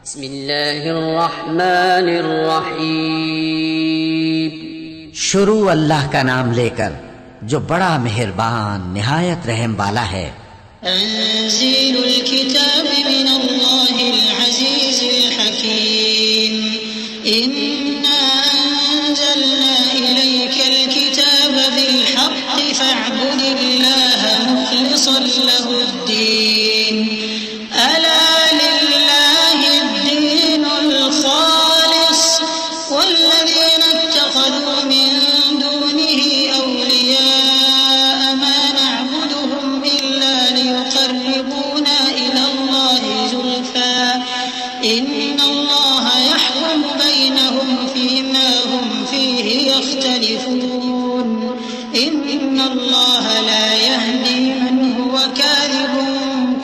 بسم اللہ الرحمن الرحیم. شروع اللہ کا نام لے کر جو بڑا مہربان نہایت رحم والا ہے. تنزيل الكتاب من الله العزيز الحكيم. إنا أنزلنا إليك الكتاب بالحق فاعبد الله مخلصا له الدين. ألا لله الدين الخالص والذين اتخذوا من دونه أولياء ما نعبدهم إلا ليقربونا إلى الله زلفى إن الله يحكم بينهم فيما هم فيه يختلفون إن الله لا يهدي من هو كاذب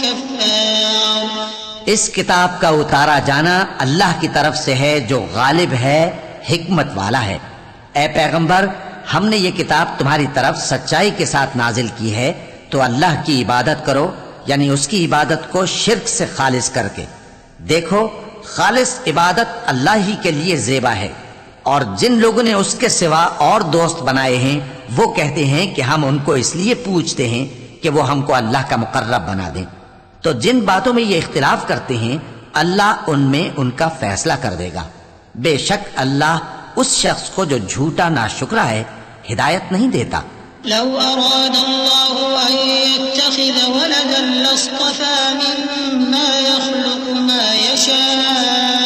كفار. اس کتاب کا اتارا جانا اللہ کی طرف سے ہے جو غالب ہے حکمت والا ہے. اے پیغمبر ہم نے یہ کتاب تمہاری طرف سچائی کے ساتھ نازل کی ہے تو اللہ کی عبادت کرو یعنی اس کی عبادت کو شرک سے خالص کر کے. دیکھو خالص عبادت اللہ ہی کے لیے زیبا ہے اور جن لوگوں نے اس کے سوا اور دوست بنائے ہیں وہ کہتے ہیں کہ ہم ان کو اس لیے پوچھتے ہیں کہ وہ ہم کو اللہ کا مقرب بنا دیں. تو جن باتوں میں یہ اختلاف کرتے ہیں اللہ ان میں ان کا فیصلہ کر دے گا. بے شک اللہ اس شخص کو جو جھوٹا ناشکرا ہے ہدایت نہیں دیتا. لو أراد الله أن يتخذ ولدا لاصطفى مما يخلق ما يشاء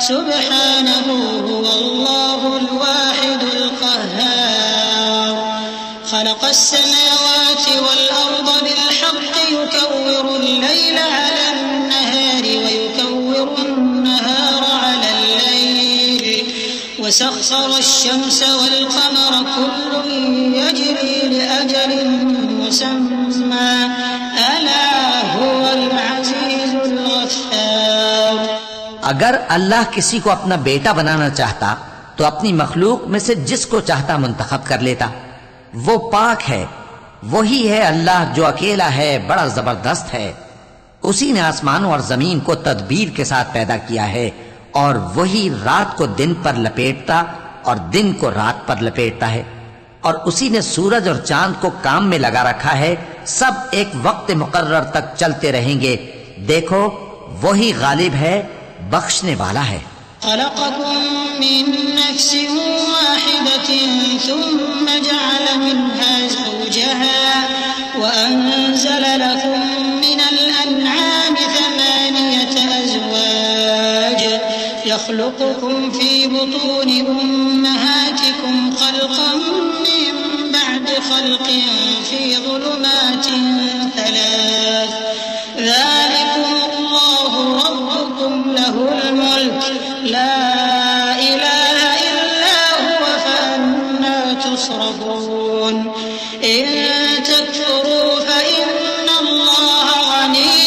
سبحانه هو الله الواحد القهار. خلق السماوات والأرض بالحق يكور الليل على النهار ويكور النهار على الليل وسخر الشمس والقمر كل يجري لأجل مسمى ألا هو العزيز الغفار. اگر اللہ کسی کو اپنا بیٹا بنانا چاہتا تو اپنی مخلوق میں سے جس کو چاہتا منتخب کر لیتا. وہ پاک ہے، وہی ہے اللہ جو اکیلا ہے، بڑا زبردست ہے. اسی نے آسمانوں اور زمین کو تدبیر کے ساتھ پیدا کیا ہے اور وہی رات کو دن پر لپیٹتا اور دن کو رات پر لپیٹتا ہے. اور اسی نے سورج اور چاند کو کام میں لگا رکھا ہے، سب ایک وقت مقرر تک چلتے رہیں گے. دیکھو وہی غالب ہے، بخشنے والا ہے. خلقكم من نفس واحدة ثم جعل منها زوجها وأنزل لكم من الأنعام 8 أزواج يخلقكم في بطون أمهاتكم خلقا من بعد خلق في ظلمات 3 ذلكم الله ربكم له الملك لا إله إلا هو فأنا تصرفون. إن تكفروا فإن الله غني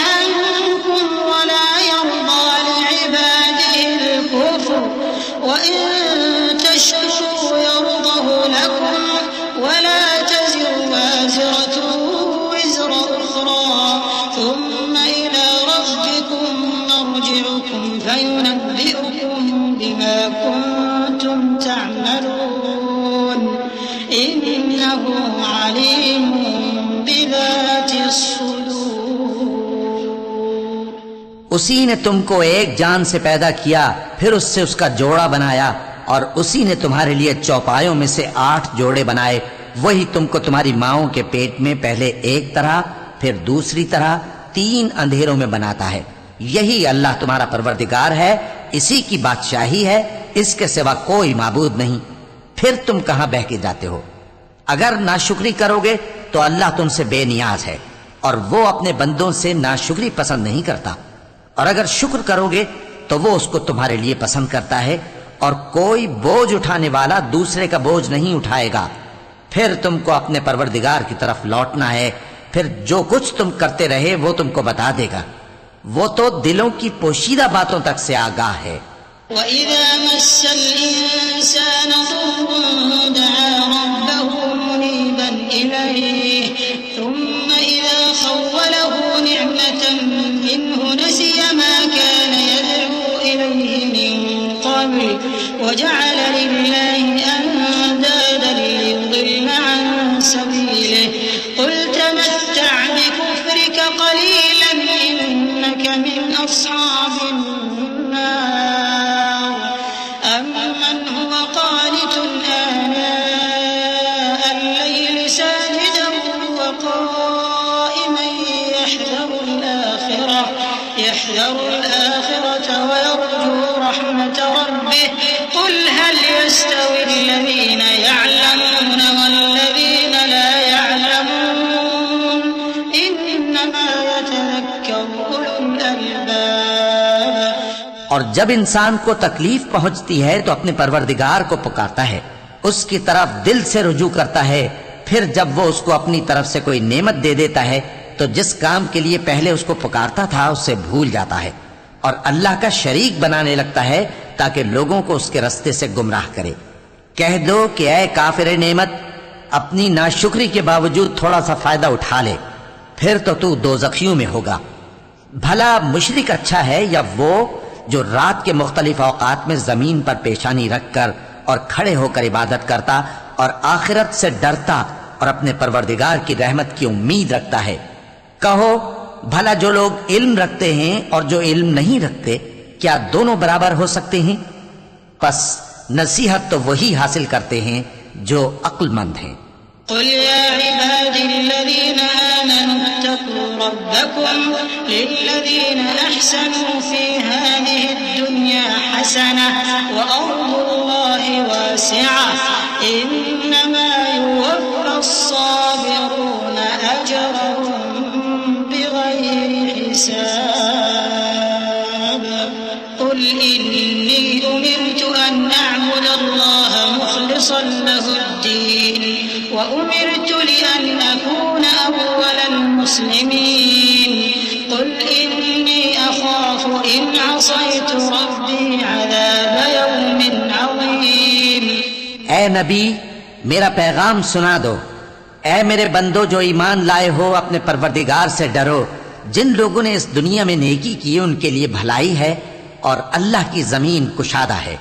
عنكم ولا يرضى لعباده الكفر وإن تشكروا يرضه لكم ولا تزر وازرة وزر أخرى ثم إلى ربكم مرجعكم فينبئكم بما كنتم تعملون إنه عليم بذات الصدور. اسی نے تم کو ایک جان سے پیدا کیا پھر اس سے اس کا جوڑا بنایا اور اسی نے تمہارے لیے چوپایوں میں سے 8 جوڑے بنائے. وہی تم کو تمہاری ماؤں کے پیٹ میں پہلے ایک طرح پھر دوسری طرح 3 اندھیروں میں بناتا ہے. یہی اللہ تمہارا پروردگار ہے، اسی کی بادشاہی ہے، اس کے سوا کوئی معبود نہیں. پھر تم کہاں بہہ کے جاتے ہو؟ اگر ناشکری کرو گے تو اللہ تم سے بے نیاز ہے اور وہ اپنے بندوں سے ناشکری پسند نہیں کرتا. اور اگر شکر کرو گے تو وہ اس کو تمہارے لیے پسند کرتا ہے اور کوئی بوجھ اٹھانے والا دوسرے کا بوجھ نہیں اٹھائے گا. پھر تم کو اپنے پروردگار کی طرف لوٹنا ہے، پھر جو کچھ تم کرتے رہے وہ تم کو بتا دے گا. وہ تو دلوں کی پوشیدہ باتوں تک سے آگاہ ہے. وَإِذَا مَسَّ الْإِنسَانَ ضُرٌّ دَعَا رَبَّهُ مُنِيبًا إِلَيْهِ ثُمَّ إِذَا خَوَّلَهُ نِعْمَةً مِّنْهُ نَسِيَ مَا كَانَ قبل وجعل لله أندادا ليضل عن سبيله قل تمتع بكفرك قليلا إنك من أصحاب النار أمن هو قانت آناء الليل ساجدا وقائما يحذر الآخرة ويرجو رحمة ربه قل هل يستوي الذين يعلمون والذين لا يعلمون إنما يتذكر أولو الألباب. اور جب انسان کو تکلیف پہنچتی ہے تو اپنے پروردگار کو پکارتا ہے، اس کی طرف دل سے رجوع کرتا ہے، پھر جب وہ اس کو اپنی طرف سے کوئی نعمت دے دیتا ہے تو جس کام کے لیے پہلے اس کو پکارتا تھا اسے بھول جاتا ہے اور اللہ کا شریک بنانے لگتا ہے تاکہ لوگوں کو اس کے رستے سے گمراہ کرے. کہہ دو کہ اے کافر نعمت، اپنی ناشکری کے باوجود تھوڑا سا فائدہ اٹھا لے، پھر تو دوزخیوں میں ہوگا. بھلا مشرک اچھا ہے یا وہ جو رات کے مختلف اوقات میں زمین پر پیشانی رکھ کر اور کھڑے ہو کر عبادت کرتا اور آخرت سے ڈرتا اور اپنے پروردگار کی رحمت کی امید رکھتا ہے. کہو بھلا جو لوگ علم رکھتے ہیں اور جو علم نہیں رکھتے کیا دونوں برابر ہو سکتے ہیں؟ پس نصیحت تو وہی حاصل کرتے ہیں جو عقل مند ہیں. قل يا عبادي الذين آمنوا اتقوا ربكم للذين أحسنوا في هذه الدنيا حسنة وأرض الله واسعة إنما يوفى الصابرون أجرهم بغير حساب. قل إني أمرت أن أعبد الله مخلصا له الدين وأمرت لأن أكون أول المسلمين. قل إني أخاف إن عصيت ربي عذاب يوم عظيم. اے نبی میرا پیغام سنا دو. اے میرے بندو جو ایمان لائے ہو، اپنے پروردگار سے ڈرو. جن لوگوں نے اس دنیا میں نیکی کی ان کے لیے بھلائی ہے اور اللہ کی زمین کشادہ ہے.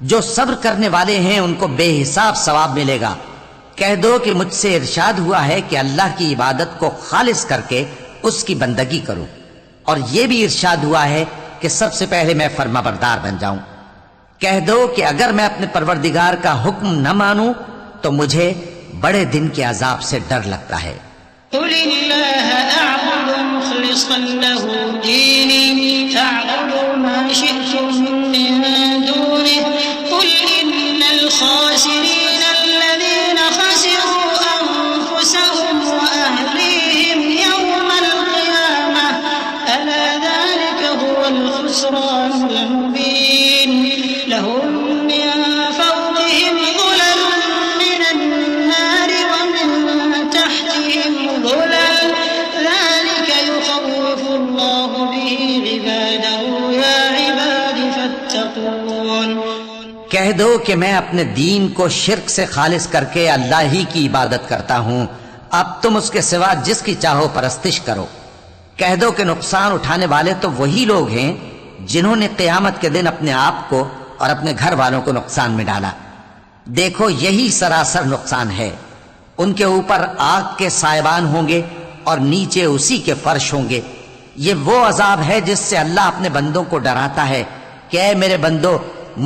جو صبر کرنے والے ہیں ان کو بے حساب ثواب ملے گا. کہہ دو کہ مجھ سے ارشاد ہوا ہے کہ اللہ کی عبادت کو خالص کر کے اس کی بندگی کروں، اور یہ بھی ارشاد ہوا ہے کہ سب سے پہلے میں فرما بردار بن جاؤں. کہہ دو کہ اگر میں اپنے پروردگار کا حکم نہ مانوں تو مجھے بڑے دن کے عذاب سے ڈر لگتا ہے. قل الله أعبد مخلصا له ديني فاعبدوا ما شئتم من دونه قل إن الخاسرين الذين خسروا أنفسهم وأهليهم يوم القيامة ألا ذلك هو الخسران المبين. لهم من فوقهم ظلل من النار ومن تحتهم ظلل ذلك يخوف الله به عباده يا عباد فاتقون. کہہ دو کہ میں اپنے دین کو شرک سے خالص کر کے اللہ ہی کی عبادت کرتا ہوں، اب تم اس کے سوا جس کی چاہو پرستش کرو. کہہ دو کہ نقصان اٹھانے والے تو وہی لوگ ہیں جنہوں نے قیامت کے دن اپنے آپ کو اور اپنے گھر والوں کو نقصان میں ڈالا. دیکھو یہی سراسر نقصان ہے. ان کے اوپر آگ کے سائبان ہوں گے اور نیچے اسی کے فرش ہوں گے. یہ وہ عذاب ہے جس سے اللہ اپنے بندوں کو ڈراتا ہے کہ اے میرے بندو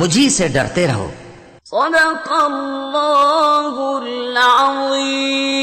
مجھی سے ڈرتے رہو. صدق اللہ العظیم.